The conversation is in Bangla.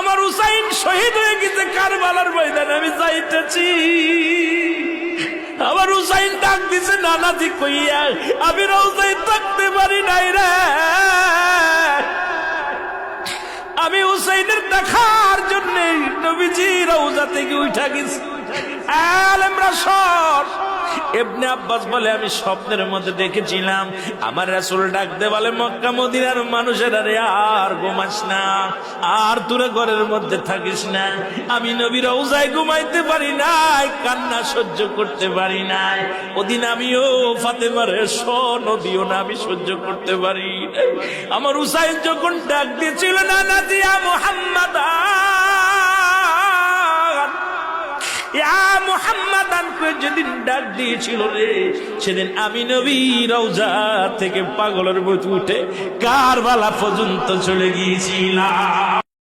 আমার হুসাইন শহীদ হয়ে গেছে কারবালার ময়দানে, আমি যাইতেছি। আমার হুসাইন ডাক দিছে নানাজি কইয়া, আমি রওজায় থাকতে পারি নাই রে, আমি হুসাইনের দেখার জন্য নবীজি রওজা থেকে উঠা গেছি। আলেমরা সর। ইবনে আব্বাস বলে আমি স্বপ্নের মধ্যে দেখেছিলাম আমার রাসূল ডাকতে বলে, মক্কা মদিনার মানুষেরা রে আর ঘুমাস না, আর তোরা ঘরের মধ্যে থাকিস না। আমি নবী রওজায় ঘুমাইতে পারি নাই, কান্না সহ্য করতে পারি নাই। ওদিন আমিও ফাতেমার নদীও না আমি সহ্য করতে পারি। আমার হুসাইন যখন ডাক দিয়েছিল না নাজিয়া মুহাম্মাদ মুহাম্মাদান করে যেদিন ডাক দিয়েছিল রে, সেদিন আমি নবী রওজা থেকে পাগলের মতো উঠে কারবালা পর্যন্ত চলে গিয়েছিলাম।